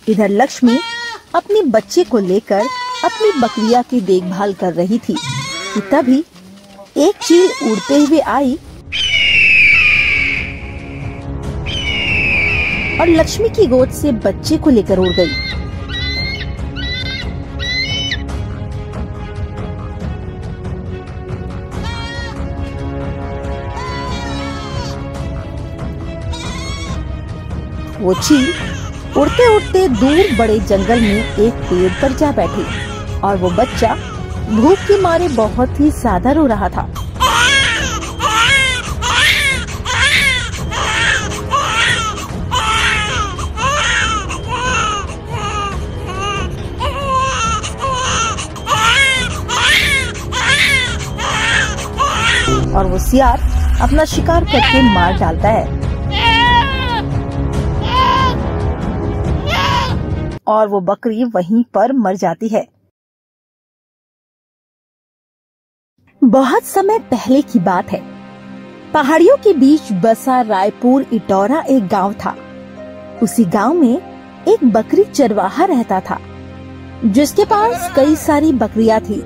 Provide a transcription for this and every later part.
इधर लक्ष्मी अपने बच्चे को लेकर अपनी बकरिया की देखभाल कर रही थी कि तभी एक चील उड़ते हुए आई और लक्ष्मी की गोद से बच्चे को लेकर उड़ गई। वो चील उड़ते उड़ते दूर बड़े जंगल में एक पेड़ पर जा बैठी और वो बच्चा भूख के मारे बहुत ही ज्यादा रो रहा था। और वो सियार अपना शिकार करके मार डालता है और वो बकरी वहीं पर मर जाती है। बहुत समय पहले की बात है। पहाड़ियों के बीच बसा रायपुर इटौरा एक गांव था। उसी गांव में एक बकरी चरवाहा रहता था जिसके पास कई सारी बकरियां थी।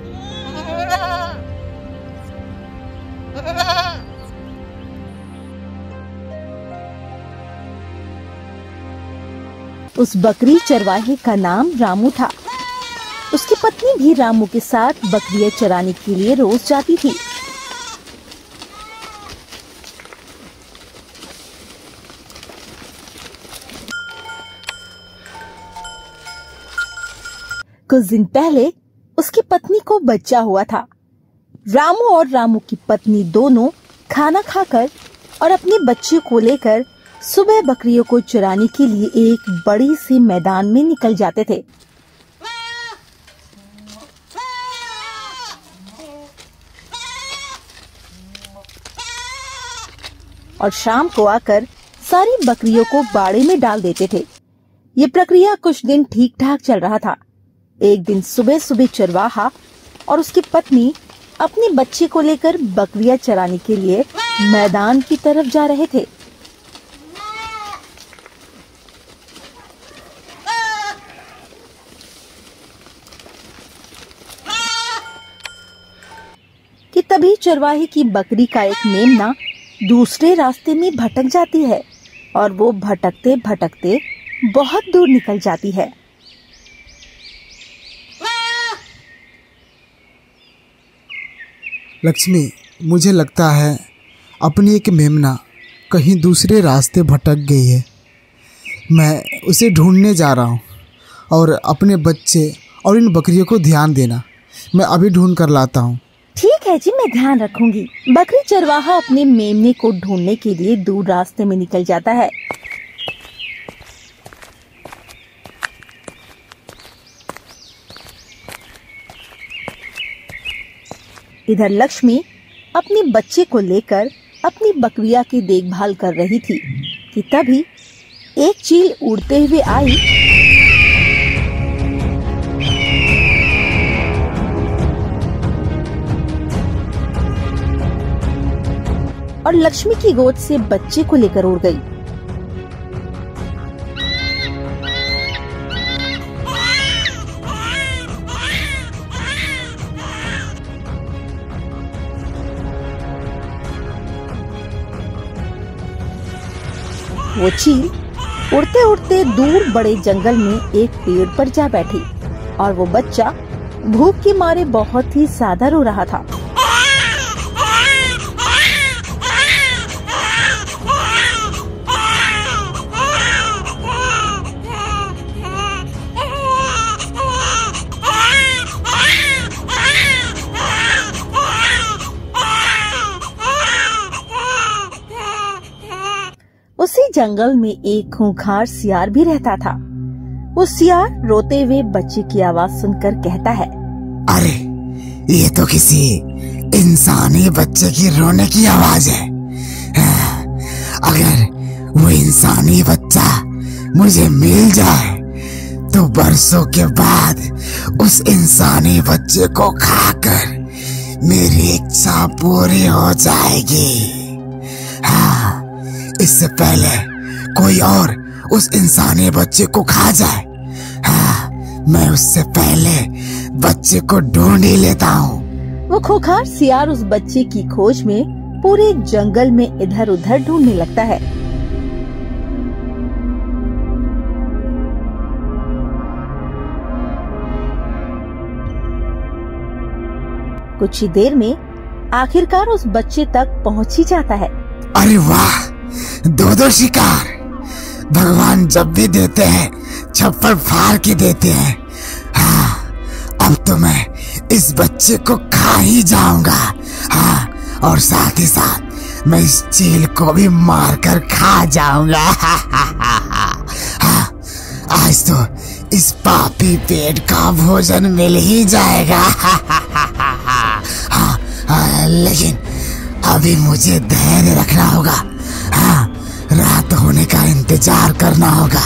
उस बकरी चरवाहे का नाम रामू था। उसकी पत्नी भी रामू के साथ बकरियां चराने के लिए रोज जाती थी। कुछ दिन पहले उसकी पत्नी को बच्चा हुआ था। रामू और रामू की पत्नी दोनों खाना खाकर और अपने बच्चे को लेकर सुबह बकरियों को चराने के लिए एक बड़ी सी मैदान में निकल जाते थे। और शाम को आकर सारी बकरियों को बाड़े में डाल देते थे। ये प्रक्रिया कुछ दिन ठीक ठाक चल रहा था। एक दिन सुबह सुबह चरवाहा और उसकी पत्नी अपने बच्चे को लेकर बकरियां चराने के लिए मैदान की तरफ जा रहे थे। कि तभी चरवाहे की बकरी का एक मेमना दूसरे रास्ते में भटक जाती है और वो भटकते भटकते बहुत दूर निकल जाती है। लक्ष्मी, मुझे लगता है अपनी एक मेमना कहीं दूसरे रास्ते भटक गई है। मैं उसे ढूंढने जा रहा हूँ और अपने बच्चे और इन बकरियों को ध्यान देना। मैं अभी ढूंढ कर लाता हूँ। ठीक है जी, मैं ध्यान रखूंगी। बकरी चरवाहा अपने मेमने को ढूंढने के लिए दूर रास्ते में निकल जाता है। इधर लक्ष्मी अपने बच्चे को लेकर अपनी बकरिया की देखभाल कर रही थी कि तभी एक चील उड़ते हुए आई और लक्ष्मी की गोद से बच्चे को लेकर उड़ गई। वो चील उड़ते उड़ते दूर बड़े जंगल में एक पेड़ पर जा बैठी और वो बच्चा भूख के मारे बहुत ही ज्यादा रो रहा था। उसी जंगल में एक खूंखार सियार भी रहता था। वो सियार रोते हुए बच्चे की आवाज सुनकर कहता है, अरे ये तो किसी इंसानी बच्चे की रोने की आवाज है। अगर वो इंसानी बच्चा मुझे मिल जाए तो बरसों के बाद उस इंसानी बच्चे को खाकर मेरी इच्छा पूरी हो जाएगी। हाँ, इससे पहले कोई और उस इंसानी बच्चे को खा जाए मैं उससे पहले बच्चे को ढूंढ ही लेता हूँ। वो खूंखार सियार उस बच्चे की खोज में पूरे जंगल में इधर उधर ढूंढने लगता है। कुछ ही देर में आखिरकार उस बच्चे तक पहुंच ही जाता है। अरे वाह, दो शिकार भगवान जब भी देते हैं छप्पर फाड़ के देते हैं। हाँ, अब तो मैं इस बच्चे को खा ही जाऊंगा। हाँ, और साथ ही साथ मैं इस चील को भी मार कर खा जाऊंगा। हाँ, आज तो इस पापी पेट का भोजन मिल ही जाएगा। हाँ, लेकिन अभी मुझे धैर्य रखना होगा। हाँ, रात होने का इंतजार करना होगा।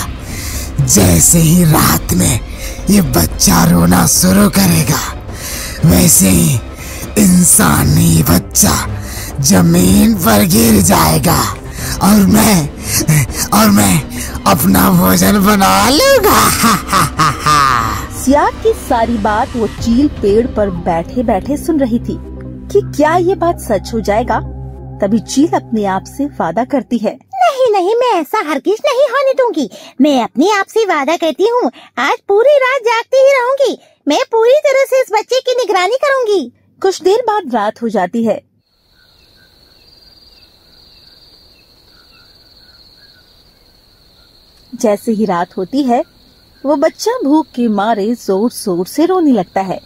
जैसे ही रात में ये बच्चा रोना शुरू करेगा, वैसे ही इंसानी बच्चा जमीन पर गिर जाएगा और मैं अपना भोजन बना लूंगा। सियार की सारी बात वो चील पेड़ पर बैठे बैठे सुन रही थी कि क्या ये बात सच हो जाएगा। तभी चील अपने आप से वादा करती है, नहीं नहीं, मैं ऐसा हरगिज नहीं होने दूंगी। मैं अपने आप से वादा करती हूँ, आज पूरी रात जागती ही रहूंगी। मैं पूरी तरह से इस बच्चे की निगरानी करूंगी। कुछ देर बाद रात हो जाती है। जैसे ही रात होती है, वो बच्चा भूख के मारे जोर जोर से रोने लगता है।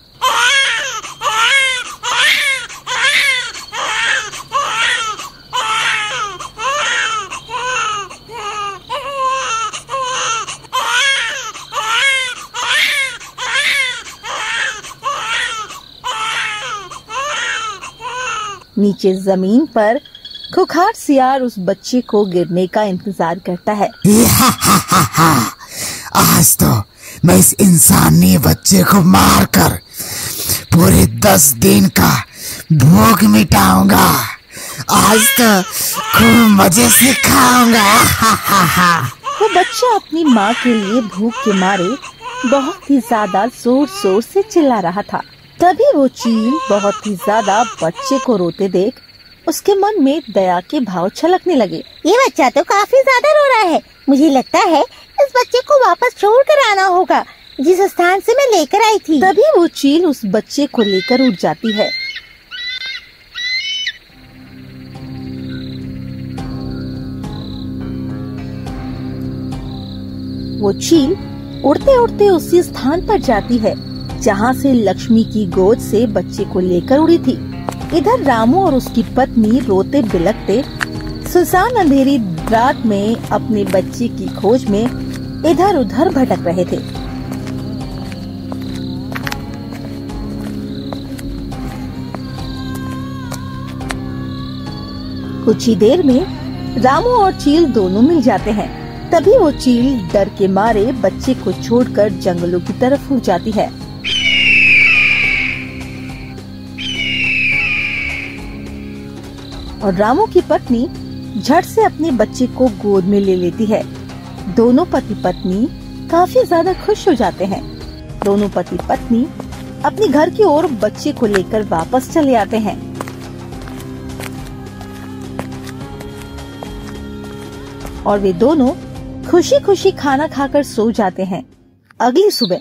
नीचे जमीन पर खूंखार सियार उस बच्चे को गिरने का इंतजार करता है। आज तो मैं इस इंसानी बच्चे को मारकर पूरे 10 दिन का भूख मिटाऊंगा। आज तो खूब मजे से खाऊंगा। वो बच्चा अपनी माँ के लिए भूख के मारे बहुत ही ज्यादा जोर जोर से चिल्ला रहा था। तभी वो चील बहुत ही ज्यादा बच्चे को रोते देख उसके मन में दया के भाव छलकने लगे। ये बच्चा तो काफी ज्यादा रो रहा है। मुझे लगता है इस बच्चे को वापस छोड़ कर आना होगा, जिस स्थान से मैं लेकर आई थी। तभी वो चील उस बच्चे को लेकर उड़ जाती है। वो चील उड़ते उड़ते उसी स्थान पर जाती है जहाँ से लक्ष्मी की गोद से बच्चे को लेकर उड़ी थी। इधर रामू और उसकी पत्नी रोते बिलखते सुनसान अंधेरी रात में अपने बच्चे की खोज में इधर उधर भटक रहे थे। कुछ ही देर में रामू और चील दोनों मिल जाते हैं। तभी वो चील डर के मारे बच्चे को छोड़कर जंगलों की तरफ उड़ जाती है। और रामू की पत्नी झट से अपने बच्चे को गोद में ले लेती है। दोनों पति पत्नी काफी ज्यादा खुश हो जाते हैं। दोनों पति पत्नी अपने घर की ओर बच्चे को लेकर वापस चले आते हैं। और वे दोनों खुशी खुशी खाना खाकर सो जाते हैं। अगली सुबह,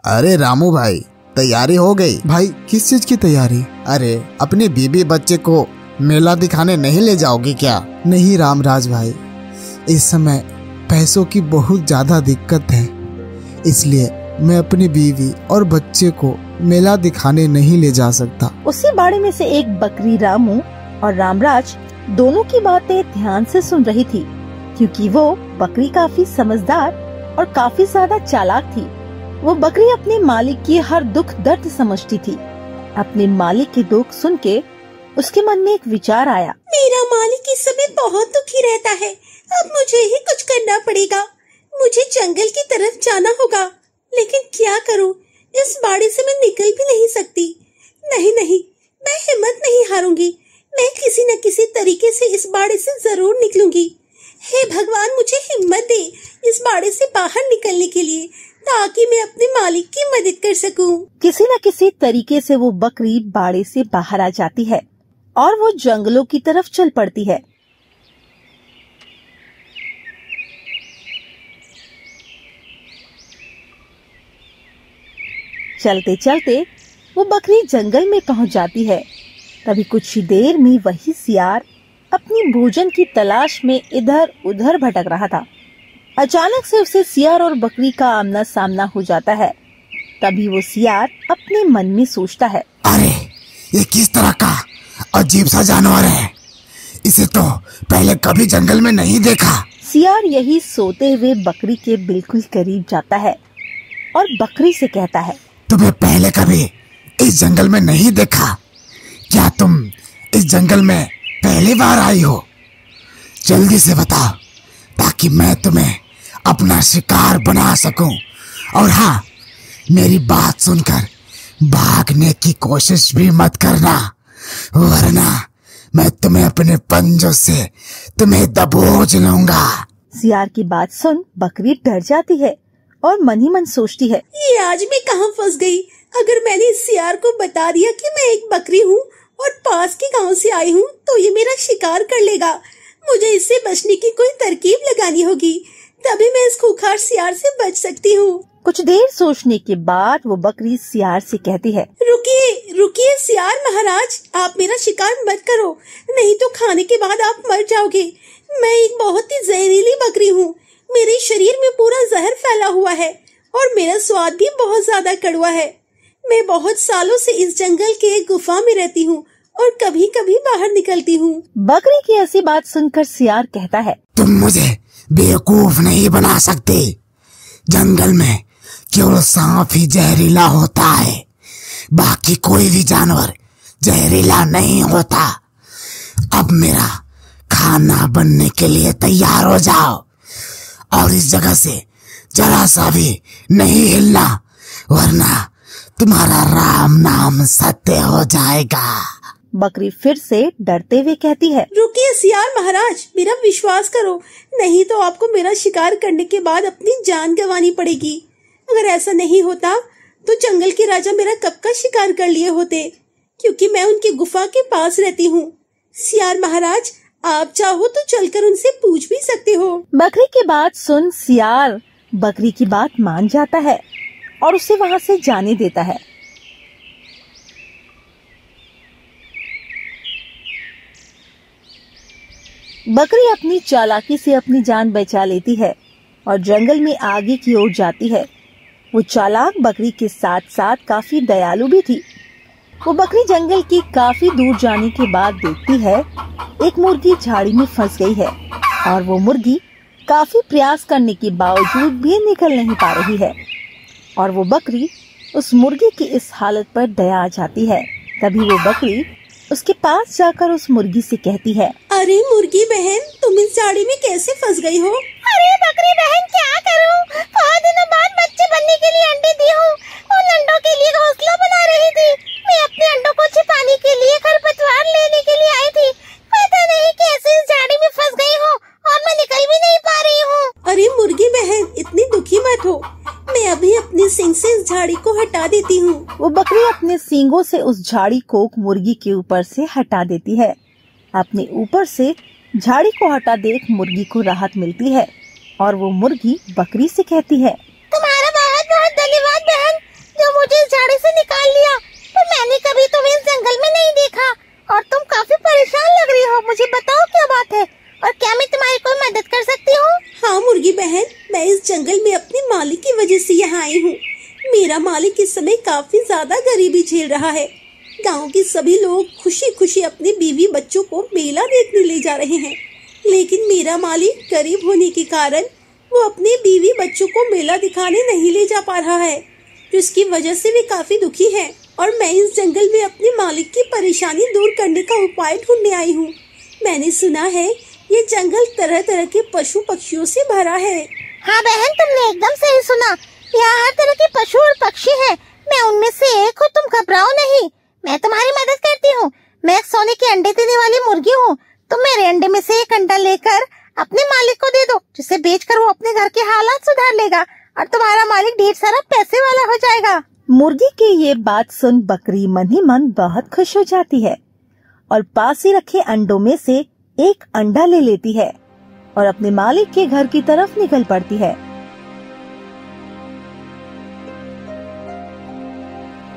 अरे रामू भाई, तैयारी हो गई? भाई किस चीज की तैयारी? अरे अपने बीबी बच्चे को मेला दिखाने नहीं ले जाओगे क्या? नहीं रामराज भाई, इस समय पैसों की बहुत ज्यादा दिक्कत है, इसलिए मैं अपनी बीवी और बच्चे को मेला दिखाने नहीं ले जा सकता। उसी बाड़े में से एक बकरी रामू और रामराज दोनों की बातें ध्यान से सुन रही थी, क्योंकि वो बकरी काफी समझदार और काफी ज्यादा चालाक थी। वो बकरी अपने मालिक की हर दुख दर्द समझती थी। अपने मालिक के दुख सुन के उसके मन में एक विचार आया। मेरा मालिक इस समय बहुत दुखी रहता है, अब मुझे ही कुछ करना पड़ेगा। मुझे जंगल की तरफ जाना होगा, लेकिन क्या करूं? इस बाड़े से मैं निकल भी नहीं सकती। नहीं नहीं, मैं हिम्मत नहीं हारूंगी। मैं किसी न किसी तरीके से इस बाड़े से जरूर निकलूंगी। हे भगवान, मुझे हिम्मत दे, इस बाड़े से बाहर निकलने के लिए, ताकि मैं अपने मालिक की मदद कर सकूं। किसी न किसी तरीके से वो बकरी बाड़े से बाहर आ जाती है और वो जंगलों की तरफ चल पड़ती है। चलते चलते वो बकरी जंगल में पहुंच जाती है। तभी कुछ ही देर में वही सियार अपनी भोजन की तलाश में इधर उधर भटक रहा था। अचानक से उसे सियार और बकरी का आमना सामना हो जाता है। तभी वो सियार अपने मन में सोचता है, अरे ये किस तरह का अजीब सा जानवर है, इसे तो पहले कभी जंगल में नहीं देखा। सियार यही सोते हुए बकरी के बिल्कुल करीब जाता है और बकरी से कहता है, तुम्हें पहले कभी इस जंगल में नहीं देखा? क्या तुम इस जंगल में पहली बार आई हो? जल्दी से बताओ, ताकि मैं तुम्हें अपना शिकार बना सकूं। और हाँ, मेरी बात सुनकर भागने की कोशिश भी मत करना, वरना मैं तुम्हें अपने पंजों से तुम्हें दबोच लूंगा। सियार की बात सुन बकरी डर जाती है और मन ही मन सोचती है, ये आज मैं कहाँ फंस गई। अगर मैंने इस सियार को बता दिया कि मैं एक बकरी हूँ और पास के गांव से आई हूँ, तो ये मेरा शिकार कर लेगा। मुझे इससे बचने की कोई तरकीब लगानी होगी, तभी मैं इस खूंखार सियार से बच सकती हूँ। कुछ देर सोचने के बाद वो बकरी सियार से कहती है, रुकिए रुकिए सियार महाराज, आप मेरा शिकार मत करो, नहीं तो खाने के बाद आप मर जाओगे। मैं एक बहुत ही जहरीली बकरी हूँ, मेरे शरीर में पूरा जहर फैला हुआ है और मेरा स्वाद भी बहुत ज्यादा कड़वा है। मैं बहुत सालों से इस जंगल के एक गुफा में रहती हूँ और कभी कभी बाहर निकलती हूँ। बकरी की ऐसी बात सुनकर सियार कहता है, तुम मुझे बेवकूफ नहीं बना सकते। जंगल में केवल सांप ही जहरीला होता है, बाकी कोई भी जानवर जहरीला नहीं होता। अब मेरा खाना बनने के लिए तैयार हो जाओ और इस जगह से जरा सा भी नहीं हिलना, वरना तुम्हारा राम नाम सत्य हो जाएगा। बकरी फिर से डरते हुए कहती है, रुकिए सियार महाराज, मेरा विश्वास करो, नहीं तो आपको मेरा शिकार करने के बाद अपनी जान गंवानी पड़ेगी। अगर ऐसा नहीं होता तो जंगल के राजा मेरा कब का शिकार कर लिए होते, क्योंकि मैं उनकी गुफा के पास रहती हूँ। सियार महाराज, आप चाहो तो चलकर उनसे पूछ भी सकते हो। बकरी की बात सुन सियार बकरी की बात मान जाता है और उसे वहाँ से जाने देता है। बकरी अपनी चालाकी से अपनी जान बचा लेती है और जंगल में आगे की ओर जाती है। वो चालाक बकरी के साथ साथ काफी दयालु भी थी। वो बकरी जंगल की काफी दूर जाने के बाद देखती है एक मुर्गी झाड़ी में फंस गई है और वो मुर्गी काफी प्रयास करने के बावजूद भी निकल नहीं पा रही है और वो बकरी उस मुर्गी की इस हालत पर दया आ जाती है। तभी वो बकरी उसके पास जाकर उस मुर्गी से कहती है, अरे मुर्गी बहन, तुम इस झाड़ी में कैसे फंस गई हो? अरे बकरी बहन, क्या करूं? बहुत दिनों बाद बच्चे बनने के लिए अंडे दी हूँ। उन अंडों के लिए घोंसला बना रही थी। मैं अपने अंडों को छिपाने के लिए खरपतवार लेने के लिए आई थी। पता नहीं कैसे इस झाड़ी में फंस गई हूँ और मैं निकल भी नहीं पा रही हूँ। अरे मुर्गी बहन, इतनी दुखी मत हो, मैं अभी अपने सींग से इस झाड़ी को हटा देती हूँ। वो बकरी अपने सींगों से उस झाड़ी को मुर्गी के ऊपर से हटा देती है। अपने ऊपर से झाड़ी को हटा देख मुर्गी को राहत मिलती है और वो मुर्गी बकरी से कहती है, तुम्हारा बहुत बहुत धन्यवाद बहन, जो मुझे इस झाड़ी से निकाल लिया। पर मैंने कभी तुम्हें इस जंगल में नहीं देखा और तुम काफी परेशान लग रही हो। मुझे बताओ क्या बात है और क्या मैं तुम्हारी कोई मदद कर सकती हूँ? हाँ मुर्गी बहन, मैं इस जंगल में अपने मालिक की वजह से यहाँ आई हूँ। मेरा मालिक इस समय काफी ज्यादा गरीबी झेल रहा है। गांव के सभी लोग खुशी खुशी अपने बीवी बच्चों को मेला देखने ले जा रहे हैं, लेकिन मेरा मालिक गरीब होने के कारण वो अपने बीवी बच्चों को मेला दिखाने नहीं ले जा पा रहा है, जिसकी वजह से वे काफी दुखी हैं। और मैं इस जंगल में अपने मालिक की परेशानी दूर करने का उपाय ढूंढने आई हूँ। मैंने सुना है ये जंगल तरह तरह के पशु पक्षियों से भरा है। हाँ बहन, तुमने एकदम सही सुना। यहाँ हर तरह के पशु और पक्षी हैं। मैं उनमें से एक हूँ, तुम घबराओ नहीं, मैं तुम्हारी मदद करती हूँ। मैं एक सोने के अंडे देने वाली मुर्गी हूँ। तुम मेरे अंडे में से एक अंडा लेकर अपने मालिक को दे दो, जिसे बेचकर वो अपने घर के हालात सुधार लेगा और तुम्हारा मालिक ढेर सारा पैसे वाला हो जाएगा। मुर्गी की ये बात सुन बकरी मन ही मन बहुत खुश हो जाती है और पास ही रखे अंडों में से एक अंडा ले लेती है और अपने मालिक के घर की तरफ निकल पड़ती है।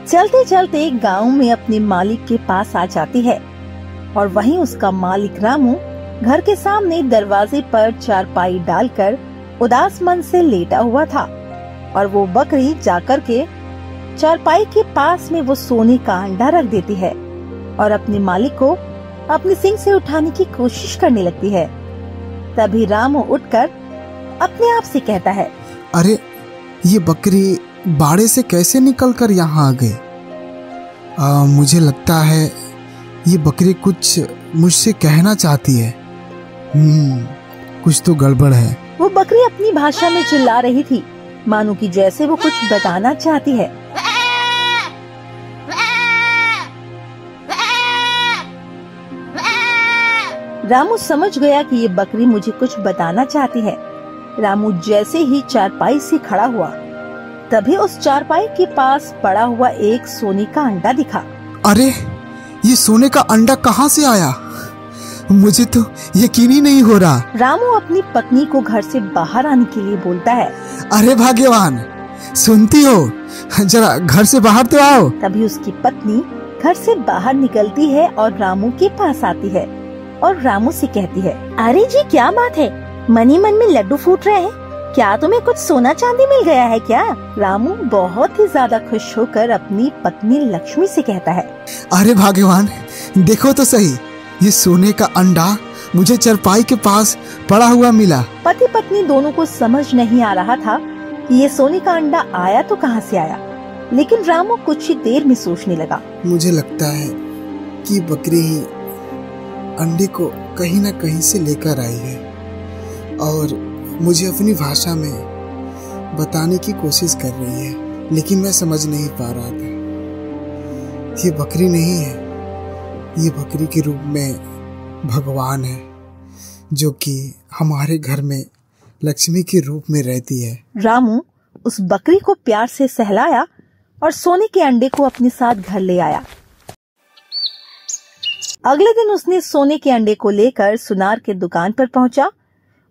चलते चलते गांव में अपने मालिक के पास आ जाती है और वहीं उसका मालिक रामू घर के सामने दरवाजे पर चारपाई डालकर उदास मन से लेटा हुआ था और वो बकरी जाकर के चारपाई के पास में वो सोने का अंडा रख देती है और अपने मालिक को अपने सींग से उठाने की कोशिश करने लगती है। तभी रामू उठकर अपने आप से कहता है, अरे ये बकरी बाड़े से कैसे निकलकर यहाँ आ गई? मुझे लगता है ये बकरी कुछ मुझसे कहना चाहती है। कुछ तो गड़बड़ है। वो बकरी अपनी भाषा में चिल्ला रही थी, मानो कि जैसे वो कुछ बताना चाहती है। रामू समझ गया कि ये बकरी मुझे कुछ बताना चाहती है। रामू जैसे ही चारपाई से खड़ा हुआ, तभी उस चारपाई के पास पड़ा हुआ एक सोने का अंडा दिखा। अरे ये सोने का अंडा कहाँ से आया? मुझे तो यकीन ही नहीं हो रहा। रामू अपनी पत्नी को घर से बाहर आने के लिए बोलता है। अरे भाग्यवान, सुनती हो? जरा घर से बाहर तो आओ। तभी उसकी पत्नी घर से बाहर निकलती है और रामू के पास आती है और रामू से कहती है, अरे जी क्या बात है, मन ही मन में लड्डू फूट रहे हैं, क्या तुम्हें कुछ सोना चांदी मिल गया है क्या? रामू बहुत ही ज्यादा खुश होकर अपनी पत्नी लक्ष्मी से कहता है, अरे भाग्यवान, देखो तो सही, ये सोने का अंडा मुझे चारपाई के पास पड़ा हुआ मिला। पति पत्नी दोनों को समझ नहीं आ रहा था कि ये सोने का अंडा आया तो कहाँ से आया, लेकिन रामू कुछ ही देर में सोचने लगा। मुझे लगता है कि बकरी ही अंडे को कहीं न कहीं से लेकर आई है और मुझे अपनी भाषा में बताने की कोशिश कर रही है, लेकिन मैं समझ नहीं पा रहा था। ये बकरी नहीं है, ये बकरी के रूप में भगवान है, जो कि हमारे घर में लक्ष्मी के रूप में रहती है। रामू उस बकरी को प्यार से सहलाया और सोने के अंडे को अपने साथ घर ले आया। अगले दिन उसने सोने के अंडे को लेकर सुनार के दुकान पर पहुंचा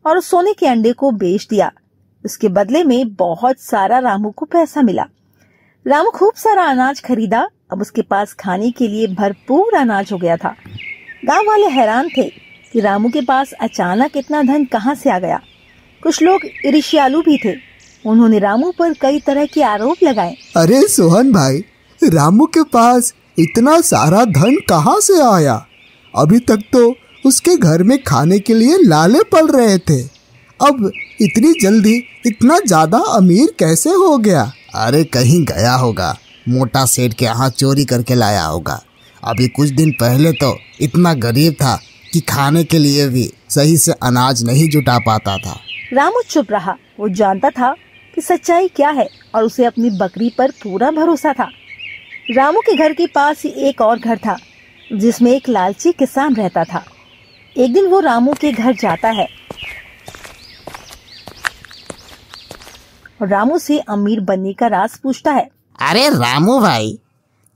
और उस सोने के अंडे को बेच दिया। उसके बदले में बहुत सारा रामू को पैसा मिला। रामू खूब सारा अनाज खरीदा। अब उसके पास खाने के लिए भरपूर अनाज हो गया था। गांव वाले हैरान थे कि रामू के पास अचानक इतना धन कहां से आ गया। कुछ लोग ईर्ष्यालु भी थे। उन्होंने रामू पर कई तरह के आरोप लगाए। अरे सोहन भाई, रामू के पास इतना सारा धन कहां से आया? अभी तक तो उसके घर में खाने के लिए लाले पल रहे थे, अब इतनी जल्दी इतना ज्यादा अमीर कैसे हो गया? अरे कहीं गया होगा, मोटा सेठ के यहाँ चोरी करके लाया होगा। अभी कुछ दिन पहले तो इतना गरीब था कि खाने के लिए भी सही से अनाज नहीं जुटा पाता था। रामू चुप रहा। वो जानता था कि सच्चाई क्या है और उसे अपनी बकरी पर पूरा भरोसा था। रामू के घर के पास ही एक और घर था जिसमें एक लालची किसान रहता था। एक दिन वो रामू के घर जाता है और रामू से अमीर बनने का राज पूछता है। अरे रामू भाई,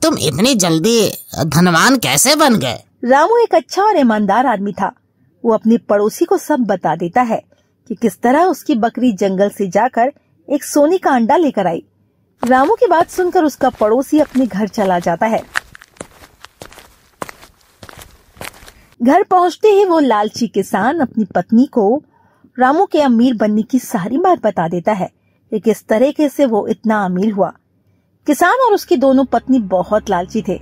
तुम इतनी जल्दी धनवान कैसे बन गए? रामू एक अच्छा और ईमानदार आदमी था। वो अपने पड़ोसी को सब बता देता है कि किस तरह उसकी बकरी जंगल से जाकर एक सोने का अंडा लेकर आई। रामू की बात सुनकर उसका पड़ोसी अपने घर चला जाता है। घर पहुंचते ही वो लालची किसान अपनी पत्नी को रामू के अमीर बनने की सारी बात बता देता है कि किस तरीके से वो इतना अमीर हुआ। किसान और उसकी दोनों पत्नी बहुत लालची थे।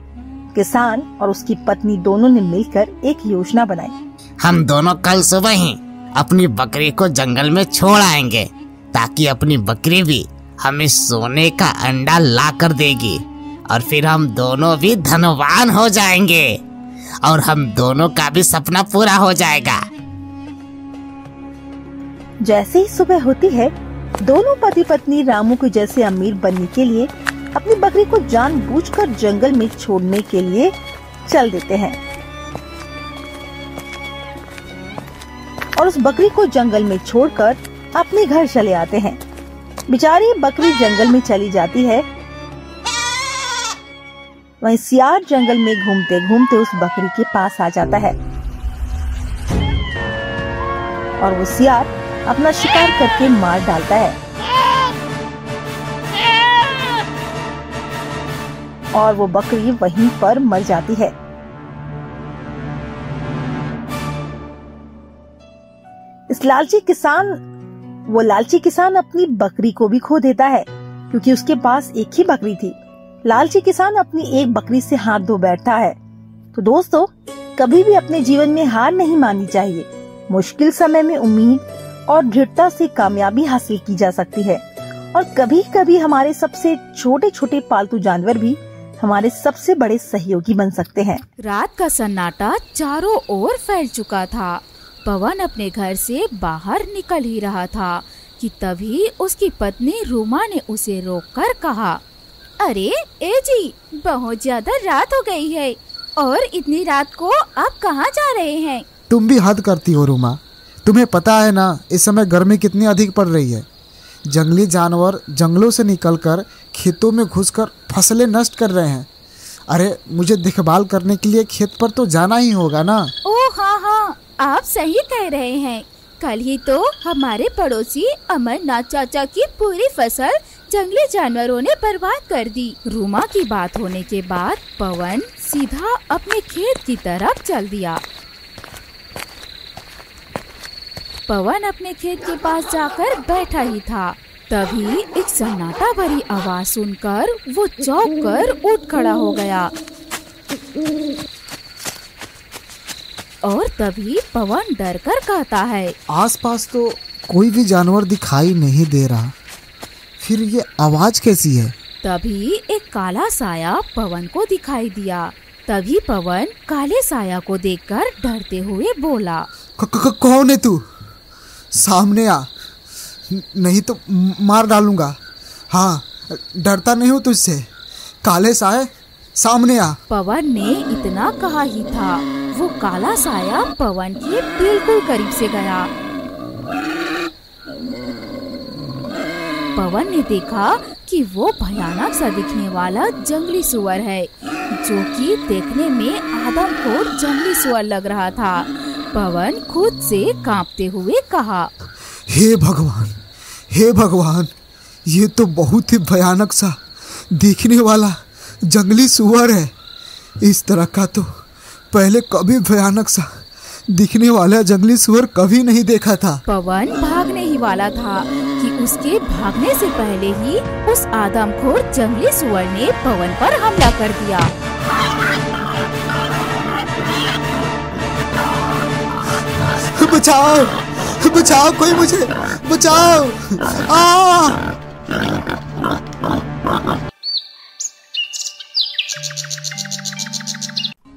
किसान और उसकी पत्नी दोनों ने मिलकर एक योजना बनाई। हम दोनों कल सुबह ही अपनी बकरी को जंगल में छोड़ आएंगे, ताकि अपनी बकरी भी हमें सोने का अंडा ला कर देगी और फिर हम दोनों भी धनवान हो जाएंगे और हम दोनों का भी सपना पूरा हो जाएगा। जैसे ही सुबह होती है, दोनों पति पत्नी रामू को जैसे अमीर बनने के लिए अपनी बकरी को जानबूझकर जंगल में छोड़ने के लिए चल देते हैं। और उस बकरी को जंगल में छोड़कर अपने घर चले आते हैं। बेचारी बकरी जंगल में चली जाती है। वहीं सियार जंगल में घूमते घूमते उस बकरी के पास आ जाता है और वो सियार अपना शिकार करके मार डालता है और वो बकरी वहीं पर मर जाती है। इस लालची किसान अपनी बकरी को भी खो देता है क्योंकि उसके पास एक ही बकरी थी। लालची किसान अपनी एक बकरी से हाथ धो बैठता है। तो दोस्तों, कभी भी अपने जीवन में हार नहीं माननी चाहिए। मुश्किल समय में उम्मीद और दृढ़ता से कामयाबी हासिल की जा सकती है और कभी कभी हमारे सबसे छोटे छोटे पालतू जानवर भी हमारे सबसे बड़े सहयोगी बन सकते हैं। रात का सन्नाटा चारों ओर फैल चुका था। पवन अपने घर से बाहर निकल ही रहा था कि तभी उसकी पत्नी रूमा ने उसे रोककर कहा, अरे ए जी, बहुत ज्यादा रात हो गई है और इतनी रात को आप कहाँ जा रहे हैं? तुम भी हद करती हो रूमा। तुम्हें पता है ना इस समय गर्मी कितनी अधिक पड़ रही है। जंगली जानवर जंगलों से निकलकर खेतों में घुसकर फसलें नष्ट कर रहे हैं। अरे मुझे देखभाल करने के लिए खेत पर तो जाना ही होगा ना। ओह हाँ, आप सही कह रहे हैं। कल ही तो हमारे पड़ोसी अमरनाथ चाचा की पूरी फसल जंगली जानवरों ने बर्बाद कर दी। रूमा की बात होने के बाद पवन सीधा अपने खेत की तरफ चल दिया। पवन अपने खेत के पास जाकर बैठा ही था, तभी एक सन्नाटा भरी आवाज सुनकर वो चौंक कर उठ खड़ा हो गया और तभी पवन डर कर कहता है, आसपास तो कोई भी जानवर दिखाई नहीं दे रहा, फिर ये आवाज कैसी है? तभी एक काला साया पवन को दिखाई दिया। तभी पवन काले साया को देखकर डरते हुए बोला, कौन है तू? सामने आ, नहीं तो मार डालूंगा। हाँ, डरता नहीं हूँ तुझसे। काले साए, सामने आ। पवन ने इतना कहा ही था, वो काला साया पवन के बिल्कुल करीब से गया। पवन ने देखा कि वो भयानक सा दिखने वाला जंगली सुअर है, जो कि देखने में आदमखोर जंगली सुअर लग रहा था। पवन खुद से कांपते हुए कहा, हे भगवान, ये तो बहुत ही भयानक सा दिखने वाला जंगली सुअर है। इस तरह का तो पहले कभी भयानक सा दिखने वाला जंगली सुअर कभी नहीं देखा था। पवन भागने ही वाला था कि उसके भागने से पहले ही उस आदमखोर जंगली सुअर ने पवन पर हमला कर दिया। बचाओ, कोई मुझे बचाओ।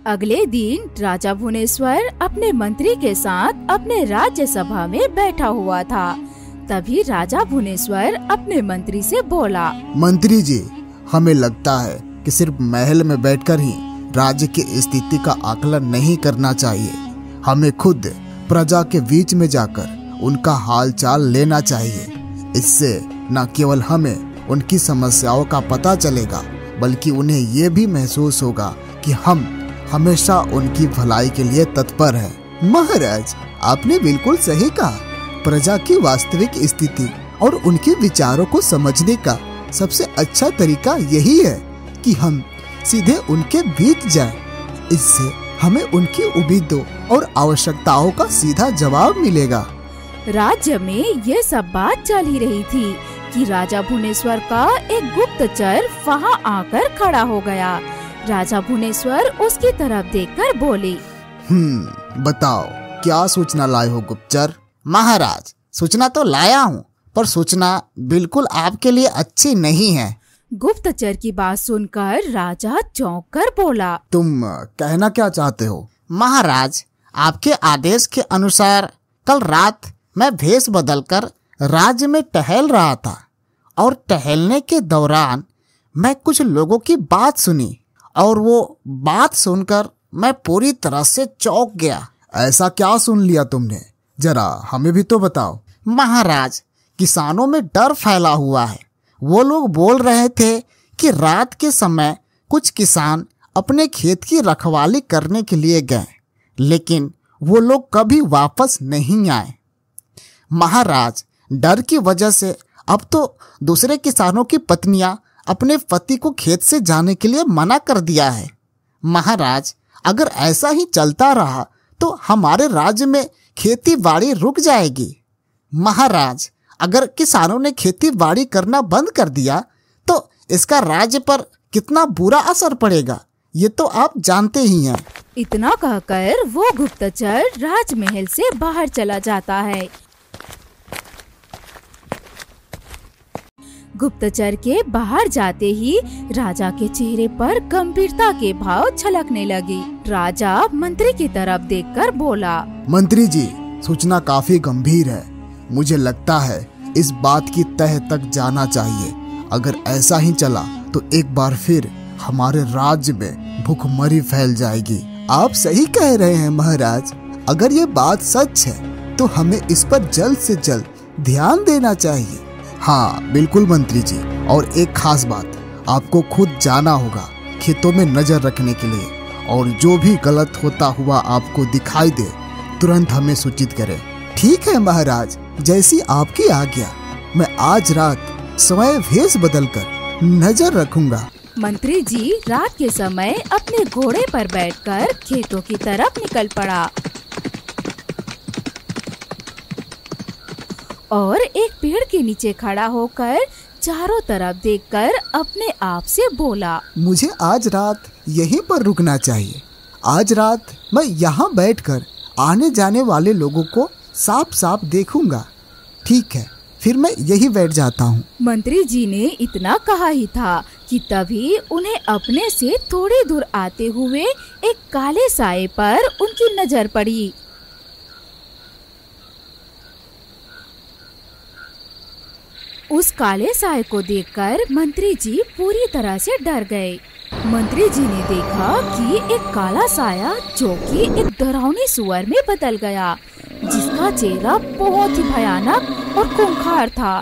अगले दिन राजा भुवनेश्वर अपने मंत्री के साथ अपने राज्य सभा में बैठा हुआ था। तभी राजा भुवनेश्वर अपने मंत्री से बोला, मंत्री जी, हमें लगता है कि सिर्फ महल में बैठकर ही राज्य की स्थिति का आकलन नहीं करना चाहिए। हमें खुद प्रजा के बीच में जाकर उनका हाल चाल लेना चाहिए। इससे न केवल हमें उनकी समस्याओं का पता चलेगा, बल्कि उन्हें ये भी महसूस होगा कि हम हमेशा उनकी भलाई के लिए तत्पर हैं। महाराज, आपने बिल्कुल सही कहा। प्रजा की वास्तविक स्थिति और उनके विचारों को समझने का सबसे अच्छा तरीका यही है कि हम सीधे उनके बीच जाएं। इससे हमें उनकी उम्मीदों और आवश्यकताओं का सीधा जवाब मिलेगा। राज्य में ये सब बात चल ही रही थी कि राजा भुवनेश्वर का एक गुप्तचर वहाँ आकर खड़ा हो गया। राजा भुवनेश्वर उसकी तरफ देखकर बोले, बताओ, क्या सूचना लाए हो गुप्तचर? महाराज, सूचना तो लाया हूँ, पर सूचना बिल्कुल आपके लिए अच्छी नहीं है। गुप्तचर की बात सुनकर राजा चौंक कर बोला, तुम कहना क्या चाहते हो? महाराज, आपके आदेश के अनुसार कल रात मैं भेष बदलकर राज्य में टहल रहा था और टहलने के दौरान मैं कुछ लोगों की बात सुनी और वो बात सुनकर मैं पूरी तरह से चौंक गया। ऐसा क्या सुन लिया तुमने जरा हमें भी तो बताओ। महाराज, किसानों में डर फैला हुआ है। वो लोग बोल रहे थे कि रात के समय कुछ किसान अपने खेत की रखवाली करने के लिए गए, लेकिन वो लोग कभी वापस नहीं आए। महाराज, डर की वजह से अब तो दूसरे किसानों की पत्नियां अपने पति को खेत से जाने के लिए मना कर दिया है। महाराज, अगर ऐसा ही चलता रहा तो हमारे राज्य में खेती बाड़ी रुक जाएगी। महाराज, अगर किसानों ने खेती बाड़ी करना बंद कर दिया तो इसका राज्य पर कितना बुरा असर पड़ेगा, ये तो आप जानते ही हैं। इतना कहकर वो गुप्तचर राजमहल से बाहर चला जाता है। गुप्तचर के बाहर जाते ही राजा के चेहरे पर गंभीरता के भाव छलकने लगे। राजा मंत्री की तरफ देखकर बोला, मंत्री जी, सूचना काफी गंभीर है। मुझे लगता है इस बात की तह तक जाना चाहिए। अगर ऐसा ही चला तो एक बार फिर हमारे राज्य में भूखमरी फैल जाएगी। आप सही कह रहे हैं महाराज। अगर ये बात सच है तो हमें इस पर जल्द से जल्द ध्यान देना चाहिए। हाँ बिल्कुल मंत्री जी, और एक खास बात, आपको खुद जाना होगा खेतों में नजर रखने के लिए, और जो भी गलत होता हुआ आपको दिखाई दे तुरंत हमें सूचित करें। ठीक है महाराज, जैसी आपकी आज्ञा। मैं आज रात समय भेष बदलकर नजर रखूंगा। मंत्री जी रात के समय अपने घोड़े पर बैठकर खेतों की तरफ निकल पड़ा और एक पेड़ के नीचे खड़ा होकर चारों तरफ देखकर अपने आप से बोला, मुझे आज रात यहीं पर रुकना चाहिए। आज रात मैं यहाँ बैठकर आने जाने वाले लोगों को साफ साफ देखूंगा। ठीक है, फिर मैं यही बैठ जाता हूँ। मंत्री जी ने इतना कहा ही था कि तभी उन्हें अपने से थोड़ी दूर आते हुए एक काले साए पर उनकी नजर पड़ी। उस काले साए को देखकर मंत्री जी पूरी तरह से डर गए। मंत्री जी ने देखा कि एक काला साया जो कि एक डरावनी सुअर में बदल गया, जिसका चेहरा बहुत ही भयानक और खूंखार था।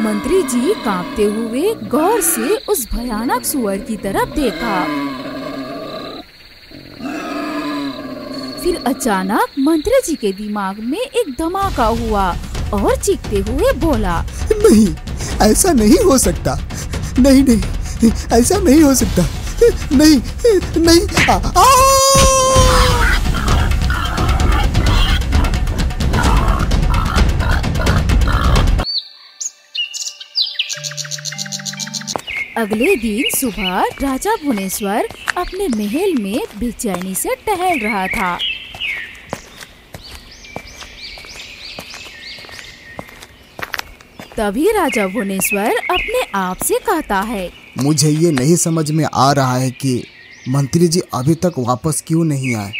मंत्री जी कांपते हुए गौर से उस भयानक सुअर की तरफ देखा। फिर अचानक मंत्री जी के दिमाग में एक धमाका हुआ और चीखते हुए बोला, नहीं, ऐसा नहीं हो सकता। नहीं नहीं, ऐसा नहीं हो सकता। नहीं नहीं। अगले दिन सुबह राजा भुवनेश्वर अपने महल में बेचैनी से टहल रहा था। तभी राजा भुवनेश्वर अपने आप से कहता है, मुझे ये नहीं समझ में आ रहा है कि मंत्री जी अभी तक वापस क्यों नहीं आए।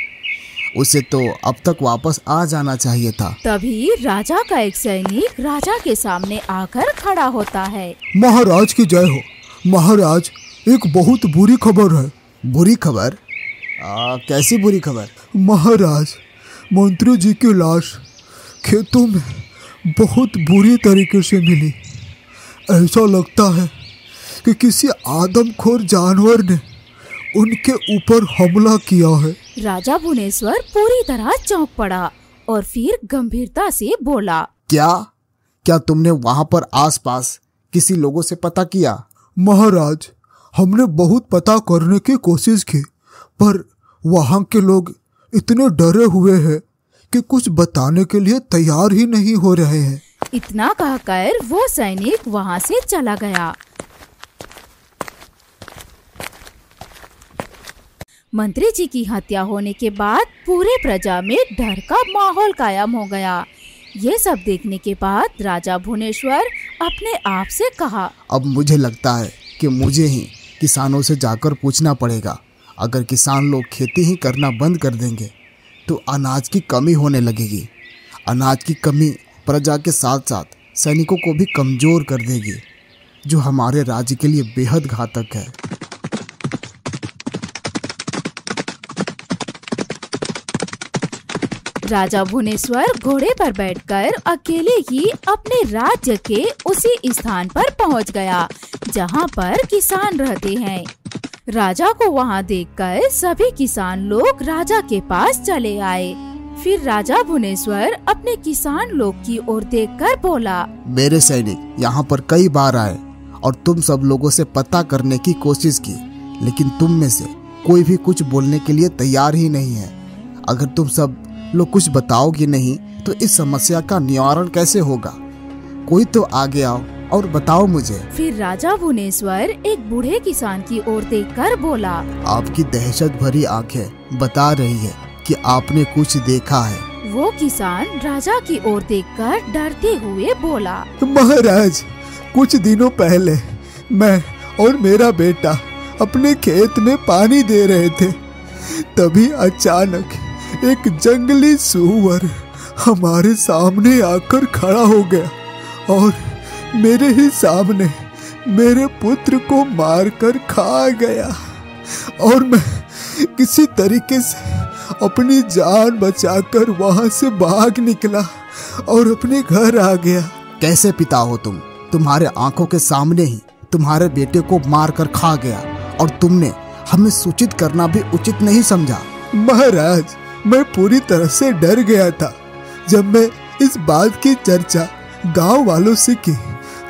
उसे तो अब तक वापस आ जाना चाहिए था। तभी राजा का एक सैनिक राजा के सामने आकर खड़ा होता है। महाराज की जय हो। महाराज, एक बहुत बुरी खबर है। बुरी खबर? कैसी बुरी खबर? महाराज, मंत्री जी की लाश खेतों में बहुत बुरी तरीके से मिली। ऐसा लगता है कि किसी आदमखोर जानवर ने उनके ऊपर हमला किया है। राजा भुवनेश्वर पूरी तरह चौंक पड़ा और फिर गंभीरता से बोला, क्या तुमने वहाँ पर आसपास किसी लोगों से पता किया? महाराज, हमने बहुत पता करने की कोशिश की, पर वहाँ के लोग इतने डरे हुए हैं कि कुछ बताने के लिए तैयार ही नहीं हो रहे हैं। इतना कहकर वो सैनिक वहाँ से चला गया। मंत्री जी की हत्या होने के बाद पूरे प्रजा में डर का माहौल कायम हो गया। ये सब देखने के बाद राजा भुवनेश्वर अपने आप से कहा, अब मुझे लगता है कि मुझे ही किसानों से जाकर पूछना पड़ेगा। अगर किसान लोग खेती ही करना बंद कर देंगे तो अनाज की कमी होने लगेगी। अनाज की कमी प्रजा के साथ साथ सैनिकों को भी कमज़ोर कर देगी, जो हमारे राज्य के लिए बेहद घातक है। राजा भुवनेश्वर घोड़े पर बैठकर अकेले ही अपने राज्य के उसी स्थान पर पहुंच गया जहां पर किसान रहते हैं। राजा को वहां देखकर सभी किसान लोग राजा के पास चले आए। फिर राजा भुवनेश्वर अपने किसान लोग की ओर देखकर बोला, मेरे सैनिक यहाँ पर कई बार आए और तुम सब लोगों से पता करने की कोशिश की, लेकिन तुम में से कोई भी कुछ बोलने के लिए तैयार ही नहीं है। अगर तुम सब लोग कुछ बताओगे नहीं तो इस समस्या का निवारण कैसे होगा? कोई तो आगे आओ और बताओ मुझे। फिर राजा भुवनेश्वर एक बूढ़े किसान की ओर देखकर बोला, आपकी दहशत भरी आंखें बता रही है कि आपने कुछ देखा है। वो किसान राजा की ओर देखकर डरते हुए बोला, महाराज, कुछ दिनों पहले मैं और मेरा बेटा अपने खेत में पानी दे रहे थे, तभी अचानक एक जंगली सूअर हमारे सामने आकर खड़ा हो गया और मेरे ही सामने मेरे पुत्र को मारकर खा गया और मैं किसी तरीके से अपनी जान बचाकर वहां से भाग निकला और अपने घर आ गया। कैसे पिता हो तुम? तुम्हारे आंखों के सामने ही तुम्हारे बेटे को मारकर खा गया और तुमने हमें सूचित करना भी उचित नहीं समझा। महाराज, मैं पूरी तरह से डर गया था। जब मैं इस बात की चर्चा गांव वालों से की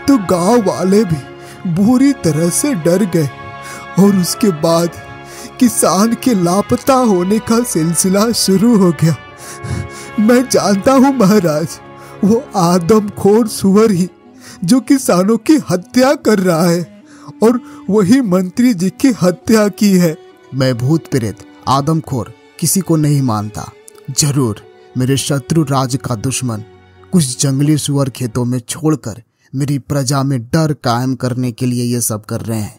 तो गांव वाले भी बुरी तरह से डर गए और उसके बाद किसान के लापता होने का सिलसिला शुरू हो गया। मैं जानता हूँ महाराज, वो आदमखोर सुअर ही जो किसानों की हत्या कर रहा है और वही मंत्री जी की हत्या की है। मैं भूत प्रेत आदमखोर किसी को नहीं मानता। जरूर मेरे शत्रु राज्य का दुश्मन कुछ जंगली सुअर खेतों में छोड़कर मेरी प्रजा में डर कायम करने के लिए ये सब कर रहे हैं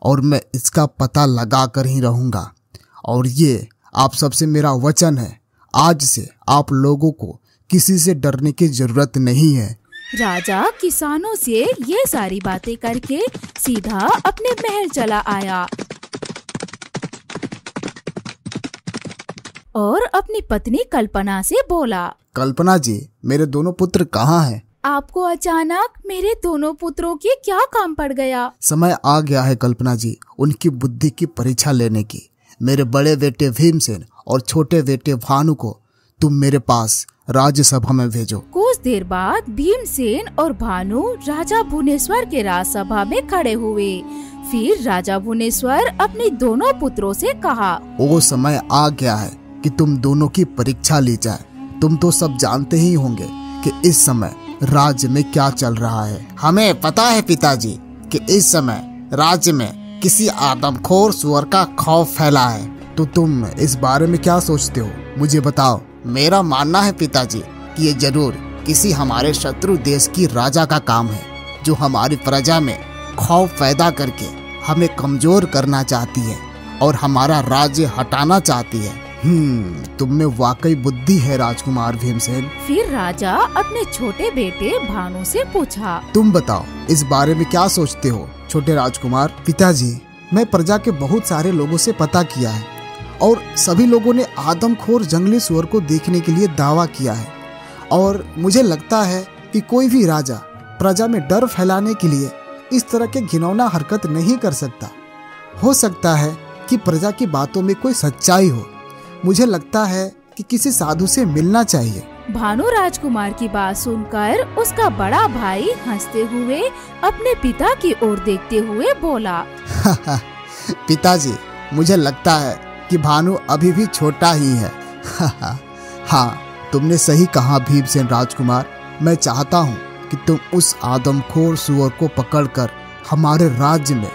और मैं इसका पता लगा कर ही रहूंगा। और ये आप सबसे मेरा वचन है, आज से आप लोगों को किसी से डरने की जरूरत नहीं है। राजा किसानों से ये सारी बातें करके सीधा अपने महल चला आया और अपनी पत्नी कल्पना से बोला, कल्पना जी, मेरे दोनों पुत्र कहाँ हैं? आपको अचानक मेरे दोनों पुत्रों के क्या काम पड़ गया? समय आ गया है कल्पना जी, उनकी बुद्धि की परीक्षा लेने की। मेरे बड़े बेटे भीमसेन और छोटे बेटे भानु को तुम मेरे पास राज्यसभा में भेजो। कुछ देर बाद भीमसेन और भानु राजा भुवनेश्वर के राजसभा में खड़े हुए। फिर राजा भुवनेश्वर अपने दोनों पुत्रों से कहा, वो समय आ गया है कि तुम दोनों की परीक्षा ली जाए। तुम तो सब जानते ही होंगे कि इस समय राज्य में क्या चल रहा है। हमें पता है पिताजी कि इस समय राज्य में किसी आदमखोर सुअर का खौफ फैला है। तो तुम इस बारे में क्या सोचते हो, मुझे बताओ। मेरा मानना है पिताजी कि ये जरूर किसी हमारे शत्रु देश की राजा का काम है, जो हमारी प्रजा में खौफ पैदा करके हमें कमजोर करना चाहती है और हमारा राज्य हटाना चाहती है। तुम में वाकई बुद्धि है राजकुमार भीमसेन। फिर राजा अपने छोटे बेटे भानु से पूछा, तुम बताओ इस बारे में क्या सोचते हो छोटे राजकुमार? पिताजी, मैं प्रजा के बहुत सारे लोगों से पता किया है और सभी लोगों ने आदमखोर जंगली सुअर को देखने के लिए दावा किया है और मुझे लगता है कि कोई भी राजा प्रजा में डर फैलाने के लिए इस तरह के घिनौना हरकत नहीं कर सकता। हो सकता है कि प्रजा की बातों में कोई सच्चाई हो। मुझे लगता है कि किसी साधु से मिलना चाहिए। भानु राजकुमार की बात सुनकर उसका बड़ा भाई हंसते हुए अपने पिता की ओर देखते हुए बोला, पिताजी, मुझे लगता है कि भानु अभी भी छोटा ही है। हाँ, तुमने सही कहा भीमसेन राजकुमार। मैं चाहता हूँ कि तुम उस आदमखोर सुअर को पकड़कर हमारे राज्य में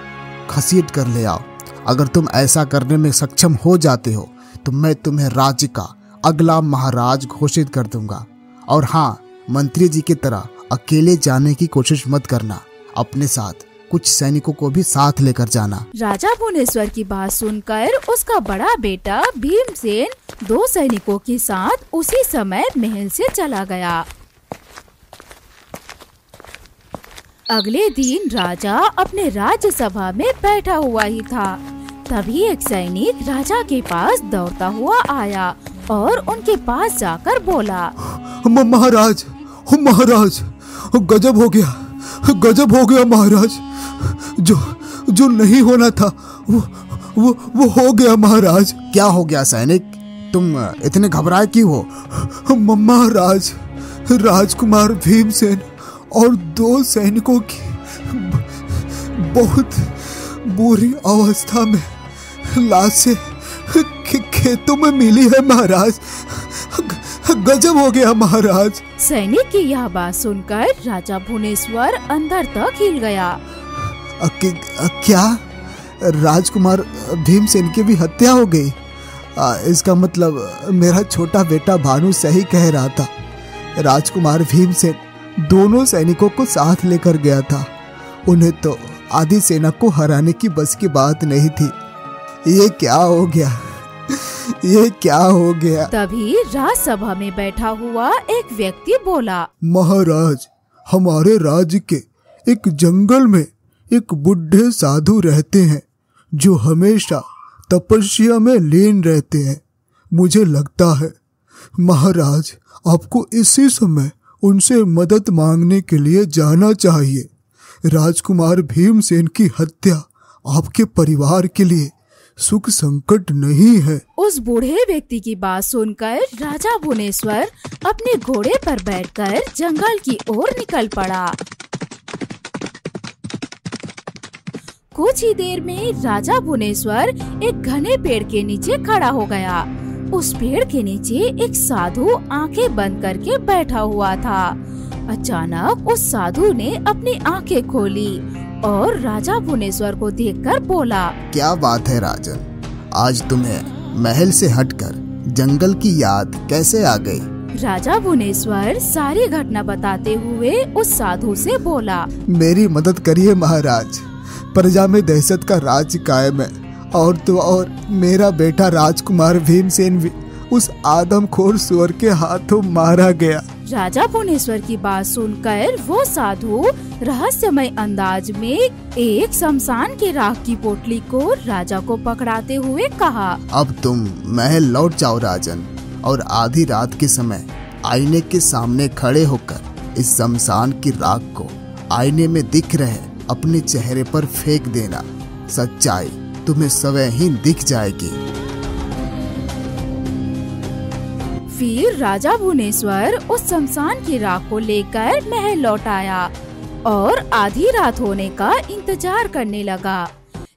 घसीट कर ले आओ। अगर तुम ऐसा करने में सक्षम हो जाते हो तो मैं तुम्हें राज्य का अगला महाराज घोषित कर दूंगा। और हाँ, मंत्री जी की तरह अकेले जाने की कोशिश मत करना, अपने साथ कुछ सैनिकों को भी साथ लेकर जाना। राजा भुवनेश्वर की बात सुनकर उसका बड़ा बेटा भीमसेन 2 सैनिकों के साथ उसी समय महल से चला गया। अगले दिन राजा अपने राज्यसभा में बैठा हुआ ही था। तभी एक सैनिक राजा के पास दौड़ता हुआ आया और उनके पास जाकर बोला, महाराज, महाराज, गजब हो गया, गजब हो गया महाराज। जो नहीं होना था वो हो गया महाराज। क्या हो गया सैनिक, तुम इतने घबराए क्यों हो? महाराज, राजकुमार भीमसेन और 2 सैनिकों की बहुत बुरी अवस्था में लाशें खेतों में मिली है महाराज। गजब हो गया महाराज। सैनिक की यह बात सुनकर राजा भुवनेश्वर अंदर तक हिल गया। क्या राजकुमार भीमसेन की भी हत्या हो गई? इसका मतलब मेरा छोटा बेटा भानु सही कह रहा था। राजकुमार भीमसेन दोनों सैनिकों को साथ लेकर गया था। उन्हें तो आधी सेना को हराने की बस की बात नहीं थी। ये क्या हो गया, ये क्या हो गया? तभी राजसभा में बैठा हुआ एक व्यक्ति बोला, महाराज, हमारे राज्य के एक जंगल में एक बुढ़े साधु रहते हैं जो हमेशा तपस्या में लीन रहते हैं। मुझे लगता है महाराज आपको इसी समय उनसे मदद मांगने के लिए जाना चाहिए। राजकुमार भीमसेन की हत्या आपके परिवार के लिए सुख संकट नहीं है। उस बूढ़े व्यक्ति की बात सुनकर राजा भुवनेश्वर अपने घोड़े पर बैठकर जंगल की ओर निकल पड़ा। कुछ ही देर में राजा भुवनेश्वर एक घने पेड़ के नीचे खड़ा हो गया। उस पेड़ के नीचे एक साधु आंखें बंद करके बैठा हुआ था। अचानक उस साधु ने अपनी आंखें खोली और राजा भुवनेश्वर को देखकर बोला, क्या बात है राजन, आज तुम्हें महल से हटकर जंगल की याद कैसे आ गई? राजा भुवनेश्वर सारी घटना बताते हुए उस साधु से बोला, मेरी मदद करिए महाराज, प्रजा में दहशत का राज कायम है और तो और मेरा बेटा राजकुमार भीमसेन भी उस आदमखोर सुअर के हाथों मारा गया। राजा भुवनेश्वर की बात सुनकर वो साधु रहस्यमय अंदाज में एक शमशान की राख की पोटली को राजा को पकड़ाते हुए कहा, अब तुम महल लौट जाओ राजन, और आधी रात के समय आईने के सामने खड़े होकर इस शमशान की राख को आईने में दिख रहे अपने चेहरे पर फेंक देना। सच्चाई तुम्हें स्वयं ही दिख जाएगी। फिर राजा भुवनेश्वर उस शमशान की राख को लेकर महल लौट आया और आधी रात होने का इंतजार करने लगा।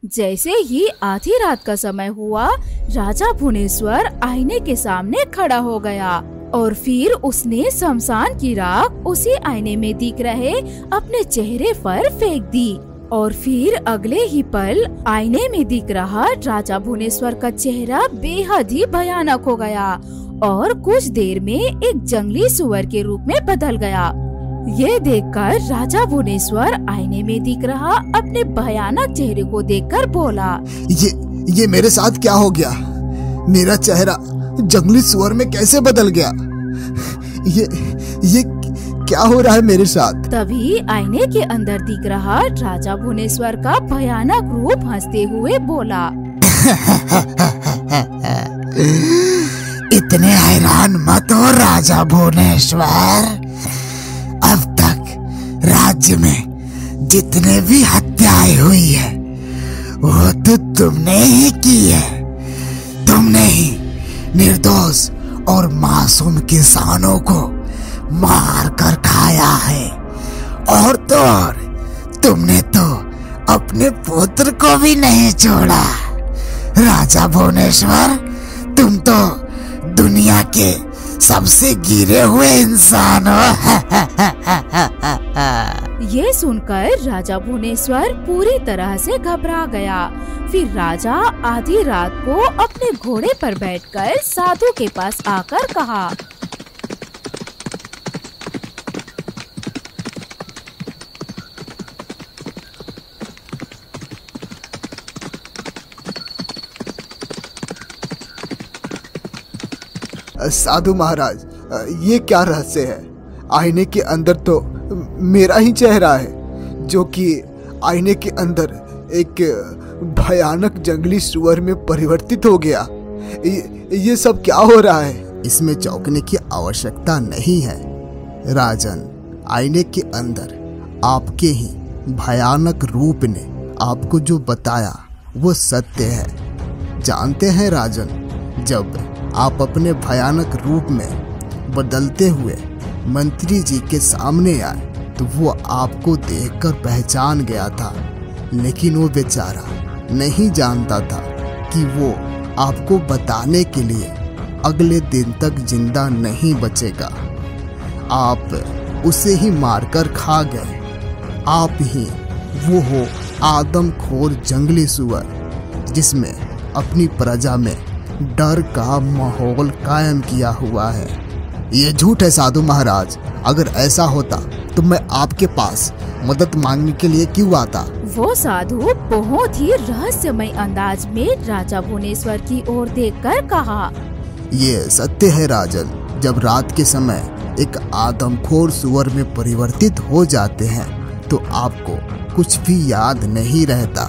जैसे ही आधी रात का समय हुआ, राजा भुवनेश्वर आईने के सामने खड़ा हो गया और फिर उसने शमशान की राख उसी आईने में दिख रहे अपने चेहरे पर फेंक दी। और फिर अगले ही पल आईने में दिख रहा राजा भुवनेश्वर का चेहरा बेहद ही भयानक हो गया और कुछ देर में एक जंगली सुअर के रूप में बदल गया। ये देखकर राजा भुवनेश्वर आईने में दिख रहा अपने भयानक चेहरे को देखकर बोला, ये मेरे साथ क्या हो गया? मेरा चेहरा जंगली सुअर में कैसे बदल गया? ये क्या हो रहा है मेरे साथ? तभी आईने के अंदर दिख रहा राजा भुवनेश्वर का भयानक रूप हंसते हुए बोला, इतने हैरान मत हो राजा भुवनेश्वर। अब तक राज्य में जितने भी हत्याएं हुई है वो तो तुमने ही की है। तुमने ही निर्दोष और मासूम किसानों को मार कर खाया है, और तो और तुमने तो अपने पुत्र को भी नहीं छोड़ा। राजा भुवनेश्वर, तुम तो दुनिया के सबसे गिरे हुए इंसान हो। ये सुनकर राजा भुवनेश्वर पूरी तरह से घबरा गया। फिर राजा आधी रात को अपने घोड़े पर बैठकर साधु के पास आकर कहा, साधु महाराज, ये क्या रहस्य है? आईने के अंदर तो मेरा ही चेहरा है, जो कि आईने के अंदर एक भयानक जंगली सुअर में परिवर्तित हो गया। ये सब क्या हो रहा है? इसमें चौंकने की आवश्यकता नहीं है राजन। आईने के अंदर आपके ही भयानक रूप ने आपको जो बताया वो सत्य है। जानते हैं राजन, जब आप अपने भयानक रूप में बदलते हुए मंत्री जी के सामने आए तो वो आपको देखकर पहचान गया था, लेकिन वो बेचारा नहीं जानता था कि वो आपको बताने के लिए अगले दिन तक जिंदा नहीं बचेगा। आप उसे ही मारकर खा गए। आप ही वो हो आदमखोर जंगली सुअर जिसमें अपनी प्रजा में डर का माहौल कायम किया हुआ है। ये झूठ है साधु महाराज। अगर ऐसा होता तो मैं आपके पास मदद मांगने के लिए क्यों आता? वो साधु बहुत ही रहस्यमय अंदाज में राजा भुवनेश्वर की ओर देखकर कहा, ये सत्य है राजन। जब रात के समय एक आदमखोर सुअर में परिवर्तित हो जाते हैं तो आपको कुछ भी याद नहीं रहता।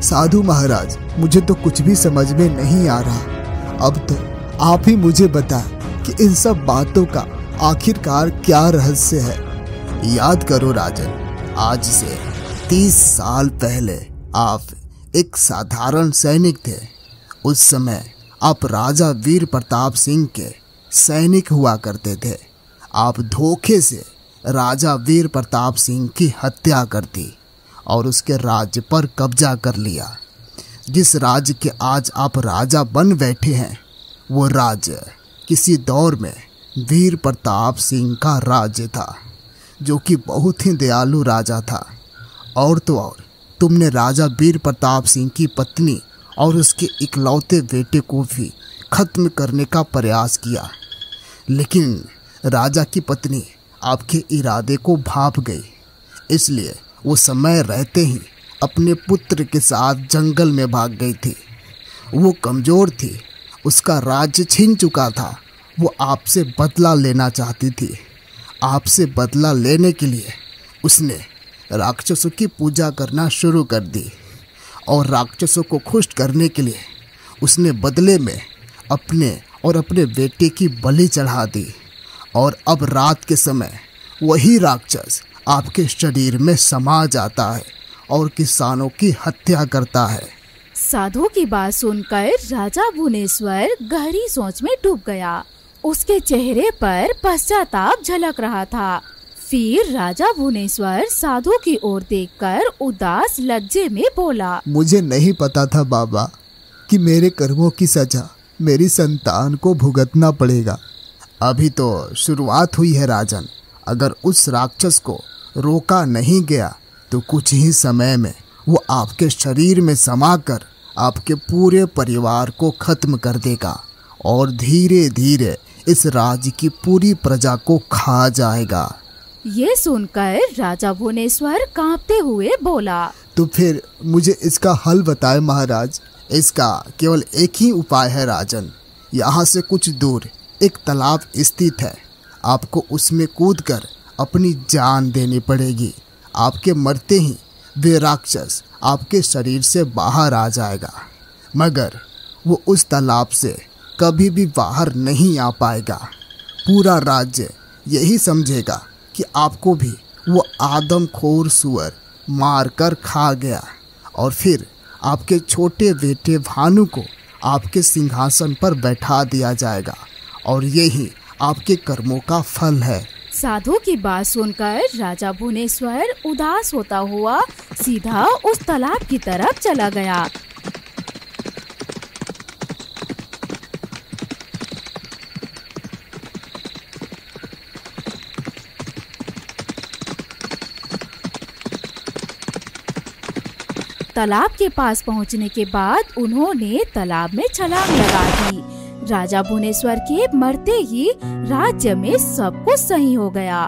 साधु महाराज, मुझे तो कुछ भी समझ में नहीं आ रहा। अब तो आप ही मुझे बताएं कि इन सब बातों का आखिरकार क्या रहस्य है। याद करो राजन, आज से 30 साल पहले आप एक साधारण सैनिक थे। उस समय आप राजा वीर प्रताप सिंह के सैनिक हुआ करते थे। आप धोखे से राजा वीर प्रताप सिंह की हत्या कर दी और उसके राज्य पर कब्जा कर लिया। जिस राज्य के आज आप राजा बन बैठे हैं वो राज्य किसी दौर में वीर प्रताप सिंह का राज्य था, जो कि बहुत ही दयालु राजा था। और तो और तुमने राजा वीर प्रताप सिंह की पत्नी और उसके इकलौते बेटे को भी खत्म करने का प्रयास किया, लेकिन राजा की पत्नी आपके इरादे को भाप गई। इसलिए वो समय रहते ही अपने पुत्र के साथ जंगल में भाग गई थी। वो कमज़ोर थी, उसका राज्य छीन चुका था। वो आपसे बदला लेना चाहती थी। आपसे बदला लेने के लिए उसने राक्षसों की पूजा करना शुरू कर दी और राक्षसों को खुश करने के लिए उसने बदले में अपने और अपने बेटे की बलि चढ़ा दी। और अब रात के समय वही राक्षस आपके शरीर में समा जाता है और किसानों की हत्या करता है। साधु की बात सुनकर राजा भुवनेश्वर गहरी सोच में डूब गया। उसके चेहरे पर पश्चाताप झलक रहा था। फिर राजा भुवनेश्वर साधु की ओर देखकर उदास लज्जे में बोला, मुझे नहीं पता था बाबा कि मेरे कर्मों की सजा मेरी संतान को भुगतना पड़ेगा। अभी तो शुरुआत हुई है राजन। अगर उस राक्षस को रोका नहीं गया तो कुछ ही समय में वो आपके शरीर में समाकर आपके पूरे परिवार को खत्म कर देगा और धीरे धीरे इस राज्य की पूरी प्रजा को खा जाएगा। ये सुनकर राजा भुवनेश्वर कांपते हुए बोला, तो फिर मुझे इसका हल बताएं महाराज। इसका केवल एक ही उपाय है राजन। यहाँ से कुछ दूर एक तालाब स्थित है। आपको उसमें कूदकर अपनी जान देनी पड़ेगी। आपके मरते ही वे राक्षस आपके शरीर से बाहर आ जाएगा, मगर वो उस तालाब से कभी भी बाहर नहीं आ पाएगा। पूरा राज्य यही समझेगा कि आपको भी वो आदमखोर सुअर मारकर खा गया और फिर आपके छोटे बेटे भानु को आपके सिंहासन पर बैठा दिया जाएगा और यही आपके कर्मों का फल है। साधु की बात सुनकर राजा भुवनेश्वर उदास होता हुआ सीधा उस तालाब की तरफ चला गया। तालाब के पास पहुंचने के बाद उन्होंने तालाब में छलांग लगा दी। राजा भुवनेश्वर के मरते ही राज्य में सब कुछ सही हो गया।